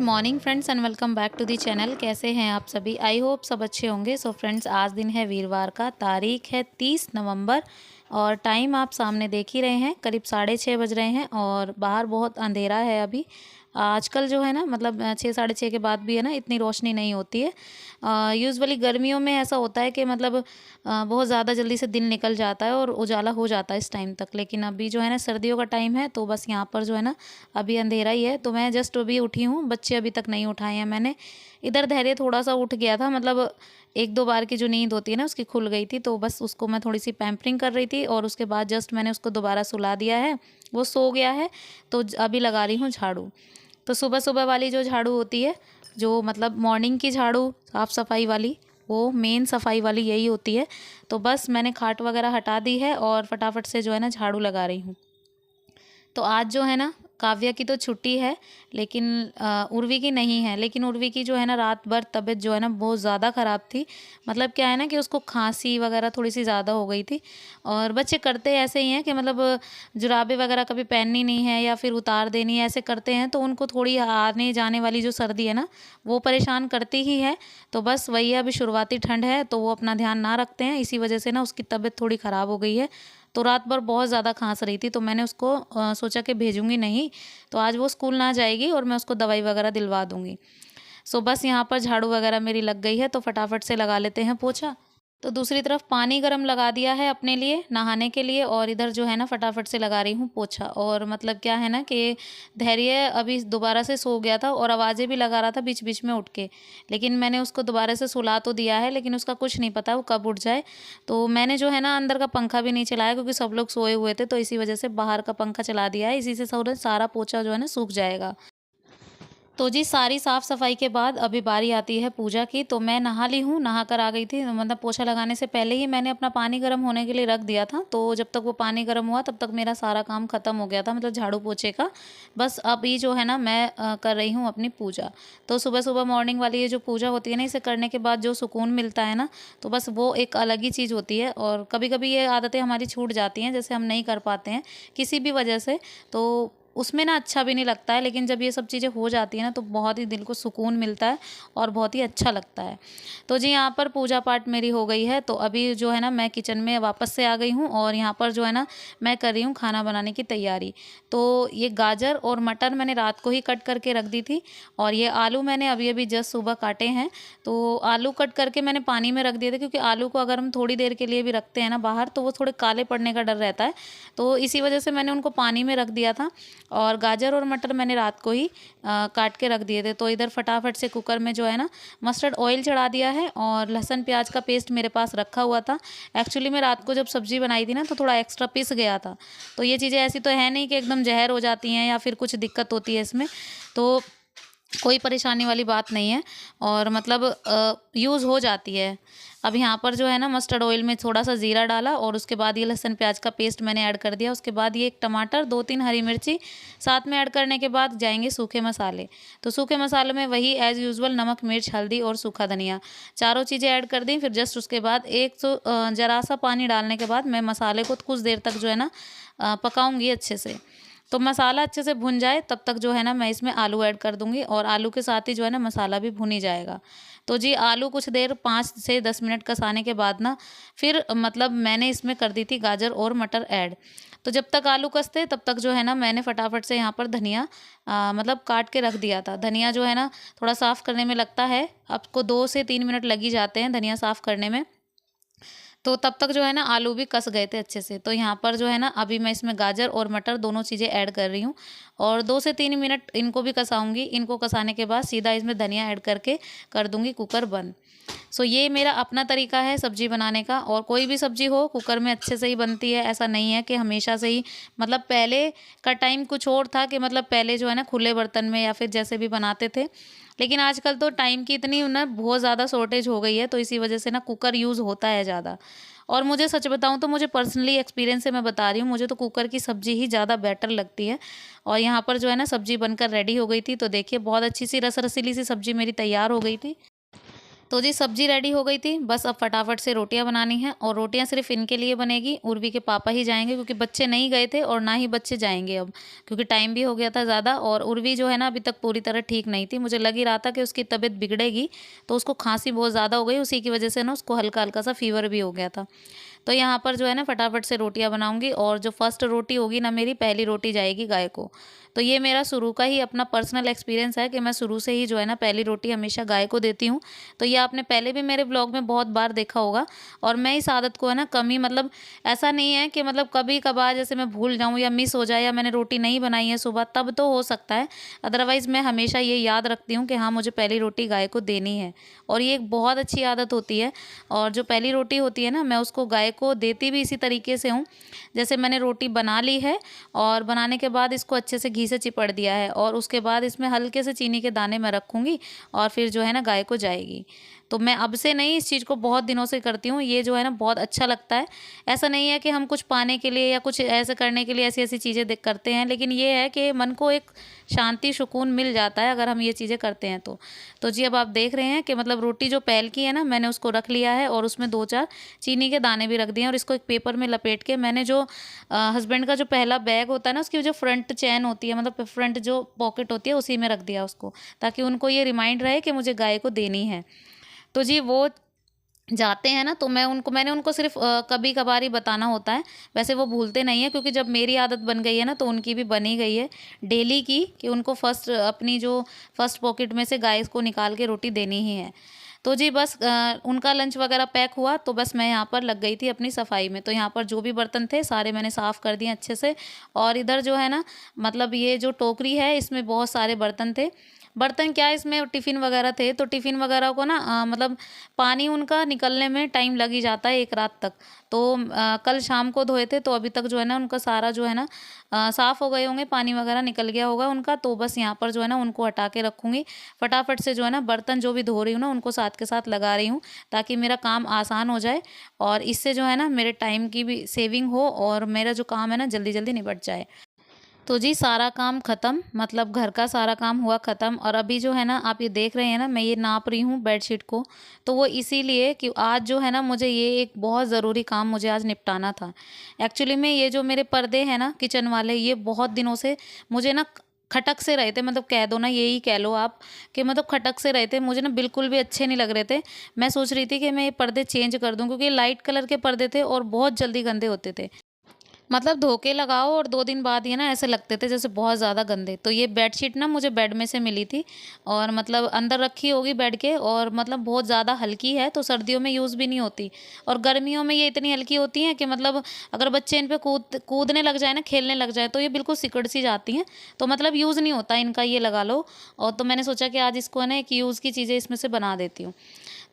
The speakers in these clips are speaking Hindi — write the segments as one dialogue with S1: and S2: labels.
S1: Morning friends and welcome back to the channel. कैसे हैं आप सभी? आई होप सब अच्छे होंगे। सो फ्रेंड्स, आज दिन है वीरवार का, तारीख है 30 नवंबर और टाइम आप सामने देख ही रहे हैं, करीब 6:30 बज रहे हैं और बाहर बहुत अंधेरा है अभी। आजकल जो है ना, मतलब 6 साढ़े 6 के बाद भी है ना, इतनी रोशनी नहीं होती है। यूजुअली गर्मियों में ऐसा होता है कि मतलब बहुत ज़्यादा जल्दी से दिन निकल जाता है और उजाला हो जाता है इस टाइम तक। लेकिन अभी जो है ना, सर्दियों का टाइम है, तो बस यहाँ पर जो है ना, अभी अंधेरा ही है। तो मैं जस्ट अभी उठी हूँ, बच्चे अभी तक नहीं उठाए हैं मैंने। इधर धैर्य थोड़ा सा उठ गया था, मतलब एक दो बार की जो नींद होती है ना, उसकी खुल गई थी, तो बस उसको मैं थोड़ी सी पैम्परिंग कर रही थी और उसके बाद जस्ट मैंने उसको दोबारा सुला दिया है, वो सो गया है। तो अभी लगा रही हूँ झाड़ू। तो सुबह सुबह वाली जो झाड़ू होती है, जो मतलब मॉर्निंग की झाड़ू, साफ़ सफाई वाली, वो मेन सफाई वाली यही होती है। तो बस मैंने खाट वगैरह हटा दी है और फटाफट से जो है ना, झाड़ू लगा रही हूँ। तो आज जो है ना, काव्या की तो छुट्टी है, लेकिन उर्वी की नहीं है। लेकिन उर्वी की जो है ना, रात भर तबीयत जो है ना, बहुत ज़्यादा ख़राब थी। मतलब क्या है ना कि उसको खांसी वगैरह थोड़ी सी ज़्यादा हो गई थी। और बच्चे करते ऐसे ही हैं कि मतलब जुराबे वगैरह कभी पहननी नहीं है या फिर उतार देनी है, ऐसे करते हैं, तो उनको थोड़ी आने जाने वाली जो सर्दी है ना, वो परेशान करती ही है। तो बस वही है, अभी शुरुआती ठंड है तो वो अपना ध्यान ना रखते हैं, इसी वजह से ना उसकी तबीयत थोड़ी ख़राब हो गई है। तो रात भर बहुत ज़्यादा खांस रही थी, तो मैंने उसको सोचा कि भेजूंगी नहीं, तो आज वो स्कूल ना जाएगी और मैं उसको दवाई वगैरह दिलवा दूंगी। सो बस यहाँ पर झाड़ू वगैरह मेरी लग गई है, तो फटाफट से लगा लेते हैं पोछा। तो दूसरी तरफ पानी गर्म लगा दिया है अपने लिए नहाने के लिए, और इधर जो है ना, फटाफट से लगा रही हूँ पोछा। और मतलब क्या है ना कि धैर्य अभी दोबारा से सो गया था और आवाज़ें भी लगा रहा था बीच बीच में उठ के। लेकिन मैंने उसको दोबारा से सुला तो दिया है, लेकिन उसका कुछ नहीं पता वो कब उठ जाए। तो मैंने जो है ना, अंदर का पंखा भी नहीं चलाया, क्योंकि सब लोग सोए हुए थे, तो इसी वजह से बाहर का पंखा चला दिया है। इसी से सारा पोछा जो है ना, सूख जाएगा। तो जी, सारी साफ़ सफाई के बाद अभी बारी आती है पूजा की। तो मैं नहा ली हूँ, नहा कर आ गई थी, मतलब पोछा लगाने से पहले ही मैंने अपना पानी गर्म होने के लिए रख दिया था। तो जब तक वो पानी गर्म हुआ, तब तक मेरा सारा काम ख़त्म हो गया था, मतलब झाड़ू पोछे का। बस अभी जो है ना, मैं कर रही हूँ अपनी पूजा। तो सुबह सुबह मॉर्निंग वाली ये जो पूजा होती है ना, इसे करने के बाद जो सुकून मिलता है ना, तो बस वो एक अलग ही चीज़ होती है। और कभी कभी ये आदतें हमारी छूट जाती हैं, जैसे हम नहीं कर पाते हैं किसी भी वजह से, तो उसमें ना अच्छा भी नहीं लगता है। लेकिन जब ये सब चीज़ें हो जाती हैं ना, तो बहुत ही दिल को सुकून मिलता है और बहुत ही अच्छा लगता है। तो जी, यहाँ पर पूजा पाठ मेरी हो गई है। तो अभी जो है ना, मैं किचन में वापस से आ गई हूँ और यहाँ पर जो है ना, मैं कर रही हूँ खाना बनाने की तैयारी। तो ये गाजर और मटर मैंने रात को ही कट करके रख दी थी, और ये आलू मैंने अभी अभी जस्ट सुबह काटे हैं। तो आलू कट करके मैंने पानी में रख दिए थे, क्योंकि आलू को अगर हम थोड़ी देर के लिए भी रखते हैं ना बाहर, तो वो थोड़े काले पड़ने का डर रहता है। तो इसी वजह से मैंने उनको पानी में रख दिया था। और गाजर और मटर मैंने रात को ही काट के रख दिए थे। तो इधर फटाफट से कुकर में जो है ना, मस्टर्ड ऑयल चढ़ा दिया है और लहसुन प्याज का पेस्ट मेरे पास रखा हुआ था। एक्चुअली मैं रात को जब सब्ज़ी बनाई थी ना, तो थोड़ा एक्स्ट्रा पिस गया था। तो ये चीज़ें ऐसी तो है नहीं कि एकदम जहर हो जाती हैं या फिर कुछ दिक्कत होती है इसमें, तो कोई परेशानी वाली बात नहीं है, और मतलब यूज़ हो जाती है। अब यहाँ पर जो है ना, मस्टर्ड ऑयल में थोड़ा सा ज़ीरा डाला और उसके बाद ये लहसुन प्याज का पेस्ट मैंने ऐड कर दिया। उसके बाद ये एक टमाटर, 2-3 हरी मिर्ची साथ में ऐड करने के बाद जाएंगे सूखे मसाले। तो सूखे मसाले में वही एज़ यूजुअल नमक, मिर्च, हल्दी और सूखा धनिया, चारों चीज़ें ऐड कर दी। फिर जस्ट उसके बाद ज़रा सा पानी डालने के बाद मैं मसाले को कुछ देर तक जो है ना, पकाऊंगी अच्छे से। तो मसाला अच्छे से भुन जाए, तब तक जो है ना, मैं इसमें आलू ऐड कर दूंगी और आलू के साथ ही जो है ना, मसाला भी भुन ही जाएगा। तो जी, आलू कुछ देर 5 से 10 मिनट कसाने के बाद ना, फिर मतलब मैंने इसमें कर दी थी गाजर और मटर ऐड। तो जब तक आलू कसते, तब तक जो है ना, मैंने फटाफट से यहाँ पर धनिया मतलब काट के रख दिया था। धनिया जो है ना, थोड़ा साफ़ करने में लगता है, आपको 2 से 3 मिनट लग ही जाते हैं धनिया साफ़ करने में। तो तब तक जो है ना, आलू भी कस गए थे अच्छे से। तो यहाँ पर जो है ना, अभी मैं इसमें गाजर और मटर दोनों चीज़ें ऐड कर रही हूँ और 2 से 3 मिनट इनको भी कसाऊंगी। इनको कसाने के बाद सीधा इसमें धनिया ऐड करके कर दूंगी कुकर बंद। सो ये मेरा अपना तरीका है सब्जी बनाने का, और कोई भी सब्जी हो कुकर में अच्छे से ही बनती है। ऐसा नहीं है कि हमेशा से ही, मतलब पहले का टाइम कुछ और था कि मतलब पहले जो है ना, खुले बर्तन में या फिर जैसे भी बनाते थे। लेकिन आजकल तो टाइम की इतनी ना बहुत ज़्यादा शॉर्टेज हो गई है, तो इसी वजह से ना कुकर यूज़ होता है ज़्यादा। और मुझे सच बताऊँ तो मुझे पर्सनली एक्सपीरियंस से मैं बता रही हूँ, मुझे तो कुकर की सब्ज़ी ही ज़्यादा बेटर लगती है। और यहाँ पर जो है ना, सब्ज़ी बनकर रेडी हो गई थी। तो देखिए, बहुत अच्छी सी रस रसीली सी सब्ज़ी मेरी तैयार हो गई थी। तो जी सब्जी रेडी हो गई थी, बस अब फटाफट से रोटियां बनानी है। और रोटियां सिर्फ इनके लिए बनेगी, उर्वी के पापा ही जाएंगे क्योंकि बच्चे नहीं गए थे और ना ही बच्चे जाएंगे अब, क्योंकि टाइम भी हो गया था ज़्यादा। और उर्वी जो है ना अभी तक पूरी तरह ठीक नहीं थी, मुझे लग ही रहा था कि उसकी तबीयत बिगड़ेगी। तो उसको खांसी बहुत ज़्यादा हो गई, उसी की वजह से ना उसको हल्का हल्का सा फीवर भी हो गया था। तो यहाँ पर जो है ना फटाफट से रोटियां बनाऊंगी, और जो फर्स्ट रोटी होगी ना मेरी पहली रोटी जाएगी गाय को। तो ये मेरा शुरू का ही अपना पर्सनल एक्सपीरियंस है कि मैं शुरू से ही जो है ना पहली रोटी हमेशा गाय को देती हूँ। तो ये आपने पहले भी मेरे ब्लॉग में बहुत बार देखा होगा, और मैं इस आदत को है ना कमी मतलब ऐसा नहीं है कि मतलब कभी कभार जैसे मैं भूल जाऊँ या मिस हो जाए या मैंने रोटी नहीं बनाई है सुबह तब तो हो सकता है। अदरवाइज़ मैं हमेशा ये याद रखती हूँ कि हाँ मुझे पहली रोटी गाय को देनी है, और ये एक बहुत अच्छी आदत होती है। और जो पहली रोटी होती है ना मैं उसको गाय को देती भी इसी तरीके से हूँ, जैसे मैंने रोटी बना ली है और बनाने के बाद इसको अच्छे से घी से चिपड़ दिया है, और उसके बाद इसमें हल्के से चीनी के दाने मैं रखूँगी और फिर जो है ना गाय को जाएगी। तो मैं अब से नहीं, इस चीज़ को बहुत दिनों से करती हूँ, ये जो है ना बहुत अच्छा लगता है। ऐसा नहीं है कि हम कुछ पाने के लिए या कुछ ऐसे करने के लिए ऐसी ऐसी चीज़ें करते हैं, लेकिन ये है कि मन को एक शांति सुकून मिल जाता है अगर हम ये चीज़ें करते हैं तो जी अब आप देख रहे हैं कि मतलब रोटी जो पैल की है ना मैंने उसको रख लिया है, और उसमें 2-4 चीनी के दाने भी रख दिए हैं, और इसको एक पेपर में लपेट के मैंने जो हस्बैंड का जो पहला बैग होता है ना उसकी जो फ्रंट चैन होती है, मतलब फ्रंट जो पॉकेट होती है उसी में रख दिया उसको, ताकि उनको ये रिमाइंड रहे कि मुझे गाय को देनी है। तो जी वो जाते हैं ना तो मैंने उनको सिर्फ़ कभी कभार ही बताना होता है। वैसे वो भूलते नहीं हैं, क्योंकि जब मेरी आदत बन गई है ना तो उनकी भी बनी गई है डेली की, कि उनको अपनी जो फर्स्ट पॉकेट में से गाय को निकाल के रोटी देनी ही है। तो जी बस उनका लंच वगैरह पैक हुआ तो बस मैं यहाँ पर लग गई थी अपनी सफाई में। तो यहाँ पर जो भी बर्तन थे सारे मैंने साफ़ कर दिए अच्छे से। और इधर जो है ना मतलब ये जो टोकरी है इसमें बहुत सारे बर्तन थे। बर्तन क्या, इसमें टिफ़िन वगैरह थे, तो टिफ़िन वगैरह को ना मतलब पानी उनका निकलने में टाइम लग ही जाता है 1 रात तक। तो कल शाम को धोए थे तो अभी तक जो है ना उनका सारा जो है ना साफ़ हो गए होंगे, पानी वगैरह निकल गया होगा उनका। तो बस यहाँ पर जो है ना उनको हटा के रखूँगी। फटाफट से जो है ना बर्तन जो भी धो रही हूँ ना उनको साथ के साथ लगा रही हूँ, ताकि मेरा काम आसान हो जाए, और इससे जो है ना मेरे टाइम की भी सेविंग हो और मेरा जो काम है ना जल्दी-जल्दी निपट जाए। तो जी सारा काम ख़त्म, मतलब घर का सारा काम हुआ ख़त्म। और अभी जो है ना आप ये देख रहे हैं ना मैं ये नाप रही हूँ बेडशीट को। तो वो इसीलिए कि आज जो है ना मुझे ये एक बहुत ज़रूरी काम मुझे आज निपटाना था। एक्चुअली में ये जो मेरे पर्दे हैं ना किचन वाले, ये बहुत दिनों से मुझे ना खटक से रहे थे, मतलब कह दो ना, यही कह लो आप कि मतलब खटक से रहे थे, मुझे ना बिल्कुल भी अच्छे नहीं लग रहे थे। मैं सोच रही थी कि मैं ये पर्दे चेंज कर दूं, क्योंकि लाइट कलर के पर्दे थे और बहुत जल्दी गंदे होते थे। मतलब धो के लगाओ और 2 दिन बाद ये ना ऐसे लगते थे जैसे बहुत ज़्यादा गंदे। तो ये बेडशीट ना मुझे बेड में से मिली थी, और मतलब अंदर रखी होगी बेड के, और मतलब बहुत ज़्यादा हल्की है तो सर्दियों में यूज़ भी नहीं होती। और गर्मियों में ये इतनी हल्की होती हैं कि मतलब अगर बच्चे इन पे कूदने लग जाए ना, खेलने लग जाए, तो ये बिल्कुल सिकुड़ सी जाती हैं। तो मतलब यूज़ नहीं होता इनका, ये लगा लो। और तो मैंने सोचा कि आज इसको है ना एक यूज़ की चीज़ें इसमें से बना देती हूँ।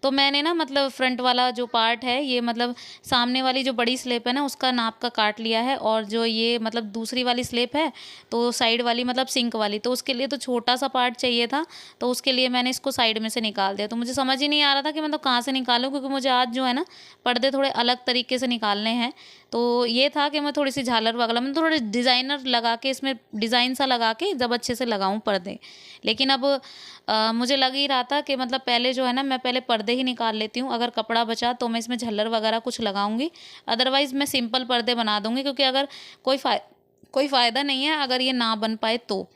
S1: तो मैंने ना मतलब फ्रंट वाला जो पार्ट है ये मतलब सामने वाली जो बड़ी स्लेब है ना उसका नाप का काट लिया है, और जो ये मतलब दूसरी वाली स्लेब है तो साइड वाली मतलब सिंक वाली, तो उसके लिए तो छोटा सा पार्ट चाहिए था। तो उसके लिए मैंने इसको साइड में से निकाल दिया। तो मुझे समझ ही नहीं आ रहा था कि मतलब कहाँ से निकालूं, क्योंकि मुझे आज जो है ना पर्दे थोड़े अलग तरीके से निकालने हैं। तो ये था कि मैं थोड़ी सी झालर वगैरह मैं थोड़े डिज़ाइनर लगा के, इसमें डिज़ाइन सा लगा के जब अच्छे से लगाऊं पर्दे। लेकिन अब मुझे लग ही रहा था कि मतलब पहले जो है ना मैं पहले पर्दे ही निकाल लेती हूँ, अगर कपड़ा बचा तो मैं इसमें झल्लर वगैरह कुछ लगाऊंगी, अदरवाइज़ मैं सिंपल पर्दे बना दूंगी। क्योंकि अगर कोई फ़ायदा नहीं है अगर ये ना बन पाए तो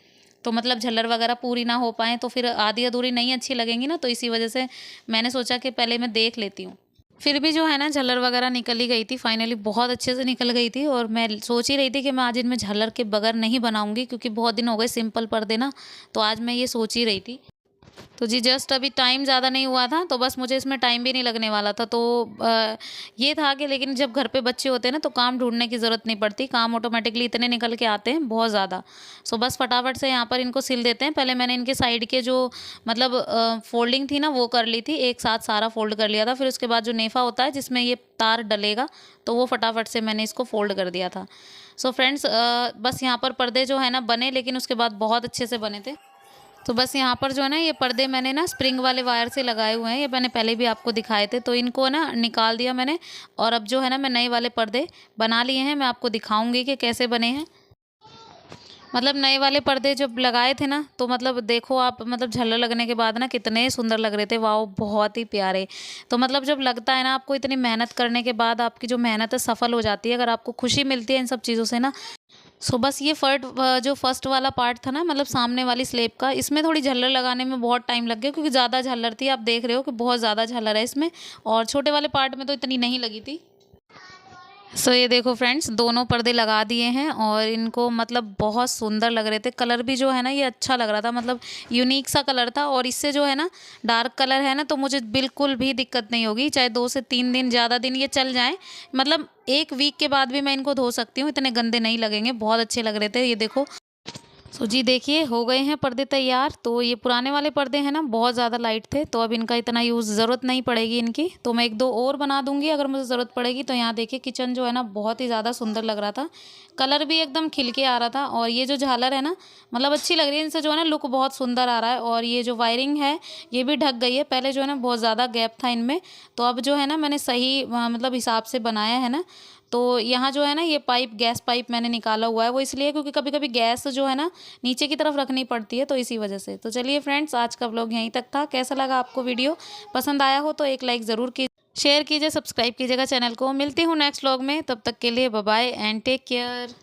S1: मतलब झल्लर वगैरह पूरी ना हो पाए तो फिर आधी अधूरी नहीं अच्छी लगेंगी ना। तो इसी वजह से मैंने सोचा कि पहले मैं देख लेती हूँ। फिर भी जो है ना झल्लर वगैरह निकल ही गई थी, फाइनली बहुत अच्छे से निकल गई थी। और मैं सोच ही रही थी कि मैं आज इनमें झल्लर के बगैर नहीं बनाऊंगी, क्योंकि बहुत दिन हो गए सिंपल पर्दे ना, तो आज मैं ये सोच ही रही थी। तो जी जस्ट अभी टाइम ज़्यादा नहीं हुआ था, तो बस मुझे इसमें टाइम भी नहीं लगने वाला था। तो ये था कि लेकिन जब घर पे बच्चे होते हैं ना तो काम ढूंढने की ज़रूरत नहीं पड़ती, काम ऑटोमेटिकली इतने निकल के आते हैं बहुत ज़्यादा। सो बस फटाफट से यहाँ पर इनको सिल देते हैं। पहले मैंने इनके साइड के जो मतलब फोल्डिंग थी ना वो कर ली थी, एक साथ सारा फोल्ड कर लिया था। फिर उसके बाद जो नेफा होता है जिसमें ये तार डलेगा, तो वो फटाफट से मैंने इसको फोल्ड कर दिया था। सो फ्रेंड्स बस यहाँ पर पर्दे जो है ना बने, लेकिन उसके बाद बहुत अच्छे से बने थे। तो बस यहाँ पर जो है ना ये पर्दे मैंने ना स्प्रिंग वाले वायर से लगाए हुए हैं, ये मैंने पहले भी आपको दिखाए थे। तो इनको ना निकाल दिया मैंने, और अब जो है ना मैं नए वाले पर्दे बना लिए हैं, मैं आपको दिखाऊंगी कि कैसे बने हैं। मतलब नए वाले पर्दे जब लगाए थे ना, तो मतलब देखो आप, मतलब झल्लर लगने के बाद ना कितने सुंदर लग रहे थे, वाओ बहुत ही प्यारे। तो मतलब जब लगता है ना आपको, इतनी मेहनत करने के बाद आपकी जो मेहनत है सफल हो जाती है, अगर आपको खुशी मिलती है इन सब चीज़ों से ना। सो बस ये जो फर्स्ट वाला पार्ट था ना, मतलब सामने वाली स्लेब का, इसमें थोड़ी झल्लर लगाने में बहुत टाइम लग गया, क्योंकि ज़्यादा झल्लर थी। आप देख रहे हो कि बहुत ज़्यादा झल्लर है इसमें, और छोटे वाले पार्ट में तो इतनी नहीं लगी थी। सो ये देखो फ्रेंड्स, दोनों पर्दे लगा दिए हैं और इनको मतलब बहुत सुंदर लग रहे थे। कलर भी जो है ना ये अच्छा लग रहा था, मतलब यूनिक सा कलर था। और इससे जो है ना डार्क कलर है ना, तो मुझे बिल्कुल भी दिक्कत नहीं होगी, चाहे 2 से 3 दिन, ज़्यादा दिन ये चल जाएं। मतलब 1 वीक के बाद भी मैं इनको धो सकती हूँ, इतने गंदे नहीं लगेंगे। बहुत अच्छे लग रहे थे, ये देखो। सो जी देखिए, हो गए हैं पर्दे तैयार। तो ये पुराने वाले पर्दे हैं ना, बहुत ज़्यादा लाइट थे, तो अब इनका इतना यूज़ ज़रूरत नहीं पड़ेगी इनकी। तो मैं 1-2 और बना दूंगी अगर मुझे ज़रूरत पड़ेगी। तो यहाँ देखिए किचन जो है ना बहुत ही ज़्यादा सुंदर लग रहा था, कलर भी एकदम खिल के आ रहा था। और ये जो झालर है ना, मतलब अच्छी लग रही है, इनसे जो है ना लुक बहुत सुंदर आ रहा है। और ये जो वायरिंग है ये भी ढक गई है, पहले जो है ना बहुत ज़्यादा गैप था इनमें। तो अब जो है ना मैंने सही मतलब हिसाब से बनाया है ना। तो यहाँ जो है ना ये पाइप, गैस पाइप मैंने निकाला हुआ है, वो इसलिए क्योंकि कभी कभी गैस जो है ना नीचे की तरफ रखनी पड़ती है, तो इसी वजह से। तो चलिए फ्रेंड्स, आज का व्लॉग यहीं तक था। कैसा लगा आपको वीडियो? पसंद आया हो तो एक लाइक ज़रूर कीजिए, शेयर कीजिए, सब्सक्राइब कीजिएगा चैनल को। मिलती हूँ नेक्स्ट व्लॉग में, तब तक के लिए bye bye and take care.